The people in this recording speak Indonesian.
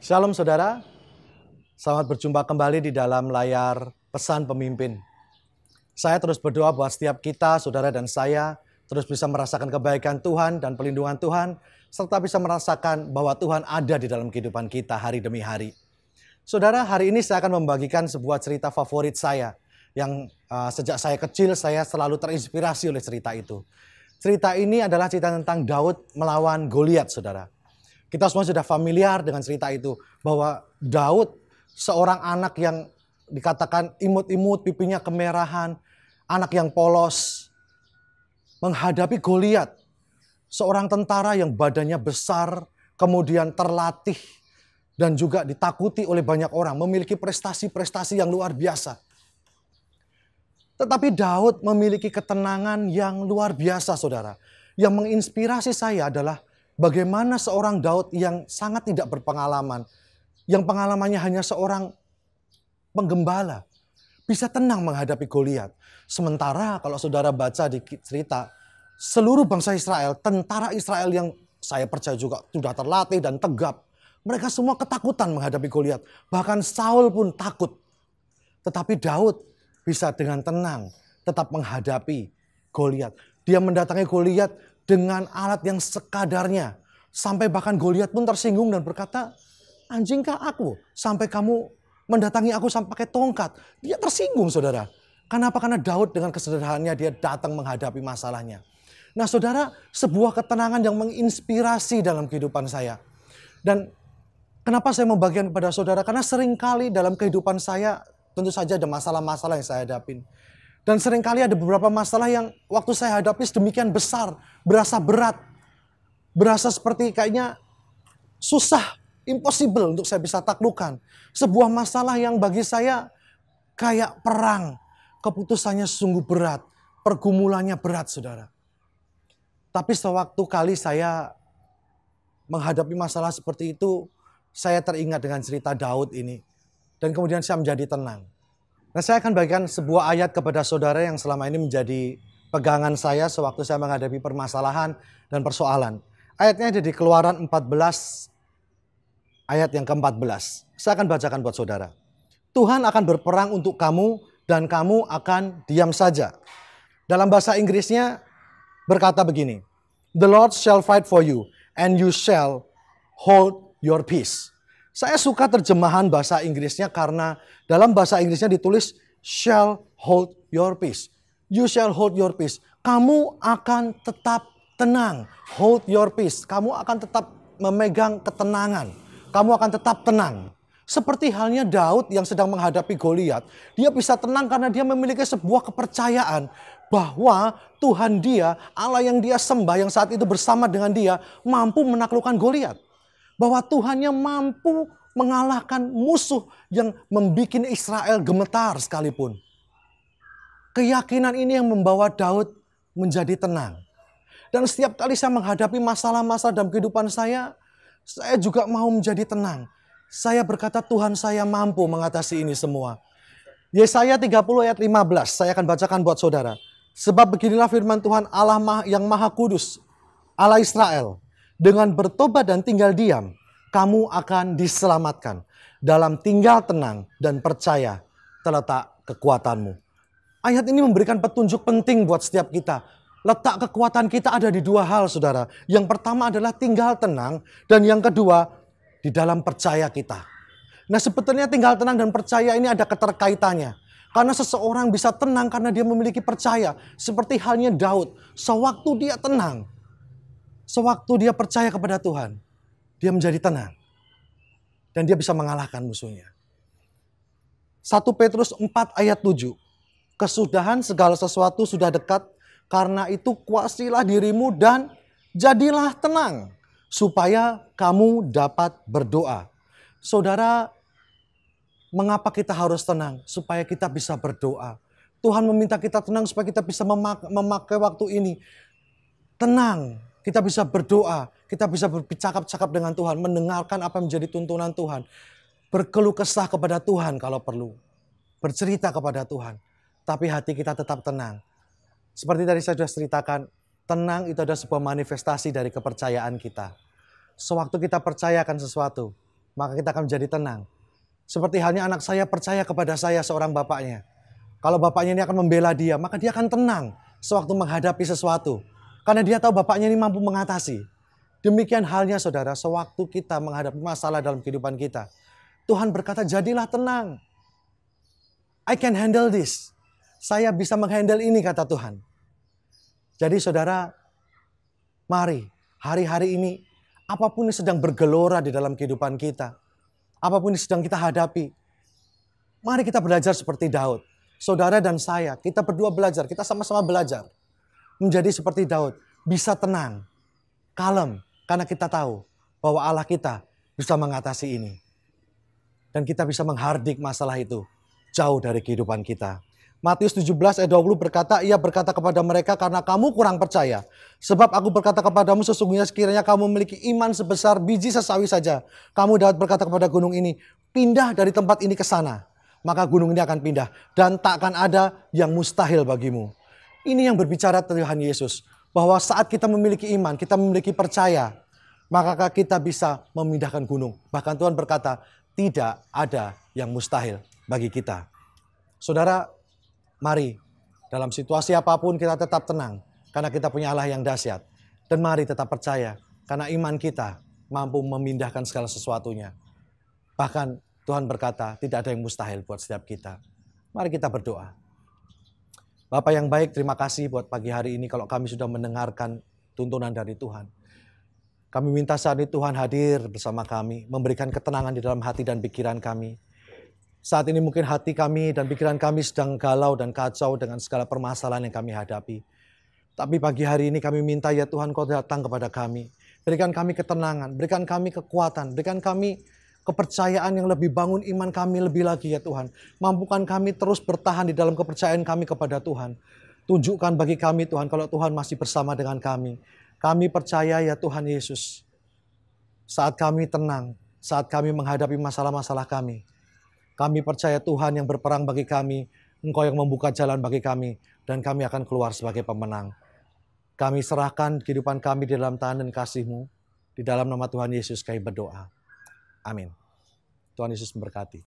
Shalom saudara, selamat berjumpa kembali di dalam layar pesan pemimpin. Saya terus berdoa buat setiap kita, saudara dan saya, terus bisa merasakan kebaikan Tuhan dan pelindungan Tuhan, serta bisa merasakan bahwa Tuhan ada di dalam kehidupan kita hari demi hari. Saudara, hari ini saya akan membagikan sebuah cerita favorit saya, yang sejak saya kecil saya selalu terinspirasi oleh cerita itu. Cerita ini adalah cerita tentang Daud melawan Goliat, saudara. Kita semua sudah familiar dengan cerita itu, bahwa Daud seorang anak yang dikatakan imut-imut, pipinya kemerahan, anak yang polos, menghadapi Goliat, seorang tentara yang badannya besar, kemudian terlatih, dan juga ditakuti oleh banyak orang, memiliki prestasi-prestasi yang luar biasa. Tetapi Daud memiliki ketenangan yang luar biasa, saudara. Yang menginspirasi saya adalah bagaimana seorang Daud yang sangat tidak berpengalaman, yang pengalamannya hanya seorang penggembala, bisa tenang menghadapi Goliat. Sementara kalau saudara baca di cerita, seluruh bangsa Israel, tentara Israel yang saya percaya juga sudah terlatih dan tegap, mereka semua ketakutan menghadapi Goliat. Bahkan Saul pun takut. Tetapi Daud bisa dengan tenang tetap menghadapi Goliat. Dia mendatangi Goliat dengan alat yang sekadarnya. Sampai bahkan Goliat pun tersinggung dan berkata, "Anjingkah aku sampai kamu mendatangi aku sampai pakai tongkat?" Dia tersinggung, saudara. Kenapa? Karena Daud dengan kesederhanaannya dia datang menghadapi masalahnya. Nah, saudara, sebuah ketenangan yang menginspirasi dalam kehidupan saya. Dan kenapa saya membagikan kepada saudara? Karena seringkali dalam kehidupan saya tentu saja ada masalah-masalah yang saya hadapin. Dan seringkali ada beberapa masalah yang waktu saya hadapi sedemikian besar, berasa berat, berasa seperti kayaknya susah, impossible untuk saya bisa taklukkan. Sebuah masalah yang bagi saya kayak perang, keputusannya sungguh berat, pergumulannya berat, saudara. Tapi sewaktu kali saya menghadapi masalah seperti itu, saya teringat dengan cerita Daud ini. Dan kemudian saya menjadi tenang. Nah, saya akan bagikan sebuah ayat kepada saudara yang selama ini menjadi pegangan saya sewaktu saya menghadapi permasalahan dan persoalan. Ayatnya ada di Keluaran 14, ayat yang ke-14. Saya akan bacakan buat saudara. Tuhan akan berperang untuk kamu dan kamu akan diam saja. Dalam bahasa Inggrisnya berkata begini, "The Lord shall fight for you and you shall hold your peace." Saya suka terjemahan bahasa Inggrisnya karena dalam bahasa Inggrisnya ditulis shall hold your peace. You shall hold your peace. Kamu akan tetap tenang. Hold your peace. Kamu akan tetap memegang ketenangan. Kamu akan tetap tenang. Seperti halnya Daud yang sedang menghadapi Goliat. Dia bisa tenang karena dia memiliki sebuah kepercayaan bahwa Tuhan dia, Allah yang dia sembah, yang saat itu bersama dengan dia, mampu menaklukkan Goliat. Bahwa Tuhannya mampu mengalahkan musuh yang membuat Israel gemetar sekalipun. Keyakinan ini yang membawa Daud menjadi tenang. Dan setiap kali saya menghadapi masalah-masalah dalam kehidupan saya juga mau menjadi tenang. Saya berkata Tuhan saya mampu mengatasi ini semua. Yesaya 30 ayat 15 saya akan bacakan buat saudara. Sebab beginilah firman Tuhan Allah yang Maha Kudus, Allah Israel. Dengan bertobat dan tinggal diam, kamu akan diselamatkan. Dalam tinggal tenang dan percaya terletak kekuatanmu. Ayat ini memberikan petunjuk penting buat setiap kita. Letak kekuatan kita ada di dua hal, saudara. Yang pertama adalah tinggal tenang, dan yang kedua di dalam percaya kita. Nah, sebetulnya tinggal tenang dan percaya ini ada keterkaitannya. Karena seseorang bisa tenang karena dia memiliki percaya. Seperti halnya Daud, sewaktu dia tenang, sewaktu dia percaya kepada Tuhan, dia menjadi tenang. Dan dia bisa mengalahkan musuhnya. 1 Petrus 4 ayat 7. Kesudahan segala sesuatu sudah dekat. Karena itu kuasilah dirimu dan jadilah tenang. Supaya kamu dapat berdoa. Saudara, mengapa kita harus tenang? Supaya kita bisa berdoa. Tuhan meminta kita tenang supaya kita bisa memakai waktu ini. Tenang. Kita bisa berdoa, kita bisa bercakap-cakap dengan Tuhan, mendengarkan apa yang menjadi tuntunan Tuhan. Berkeluh kesah kepada Tuhan kalau perlu. Bercerita kepada Tuhan. Tapi hati kita tetap tenang. Seperti tadi saya sudah ceritakan, tenang itu adalah sebuah manifestasi dari kepercayaan kita. Sewaktu kita percayakan sesuatu, maka kita akan menjadi tenang. Seperti halnya anak saya percaya kepada saya seorang bapaknya. Kalau bapaknya ini akan membela dia, maka dia akan tenang sewaktu menghadapi sesuatu. Karena dia tahu bapaknya ini mampu mengatasi. Demikian halnya saudara, sewaktu kita menghadapi masalah dalam kehidupan kita. Tuhan berkata, jadilah tenang. I can handle this. Saya bisa menghandle ini, kata Tuhan. Jadi saudara, mari hari-hari ini, apapun yang sedang bergelora di dalam kehidupan kita, apapun yang sedang kita hadapi, mari kita belajar seperti Daud. Saudara dan saya, kita berdua belajar, kita sama-sama belajar. Menjadi seperti Daud, bisa tenang, kalem, karena kita tahu bahwa Allah kita bisa mengatasi ini. Dan kita bisa menghardik masalah itu jauh dari kehidupan kita. Matius 17 ayat 20 berkata, ia berkata kepada mereka, karena kamu kurang percaya. Sebab aku berkata kepadamu, sesungguhnya sekiranya kamu memiliki iman sebesar biji sesawi saja, kamu dapat berkata kepada gunung ini, pindah dari tempat ini ke sana. Maka gunung ini akan pindah dan tak akan ada yang mustahil bagimu. Ini yang berbicara Tuhan Yesus. Bahwa saat kita memiliki iman, kita memiliki percaya, maka kita bisa memindahkan gunung. Bahkan Tuhan berkata, tidak ada yang mustahil bagi kita. Saudara, mari dalam situasi apapun kita tetap tenang. Karena kita punya Allah yang dahsyat. Dan mari tetap percaya. Karena iman kita mampu memindahkan segala sesuatunya. Bahkan Tuhan berkata, tidak ada yang mustahil buat setiap kita. Mari kita berdoa. Bapak yang baik, terima kasih buat pagi hari ini kalau kami sudah mendengarkan tuntunan dari Tuhan. Kami minta saat ini Tuhan hadir bersama kami, memberikan ketenangan di dalam hati dan pikiran kami. Saat ini mungkin hati kami dan pikiran kami sedang galau dan kacau dengan segala permasalahan yang kami hadapi. Tapi pagi hari ini kami minta ya Tuhan, Kau datang kepada kami. Berikan kami ketenangan, berikan kami kekuatan, berikan kami kepercayaan yang lebih, bangun iman kami lebih lagi ya Tuhan. Mampukan kami terus bertahan di dalam kepercayaan kami kepada Tuhan. Tunjukkan bagi kami Tuhan kalau Tuhan masih bersama dengan kami. Kami percaya ya Tuhan Yesus. Saat kami tenang, saat kami menghadapi masalah-masalah kami. Kami percaya Tuhan yang berperang bagi kami. Engkau yang membuka jalan bagi kami. Dan kami akan keluar sebagai pemenang. Kami serahkan kehidupan kami di dalam tangan dan kasih-Mu. Di dalam nama Tuhan Yesus kami berdoa. Amin. Tuhan Yesus memberkati.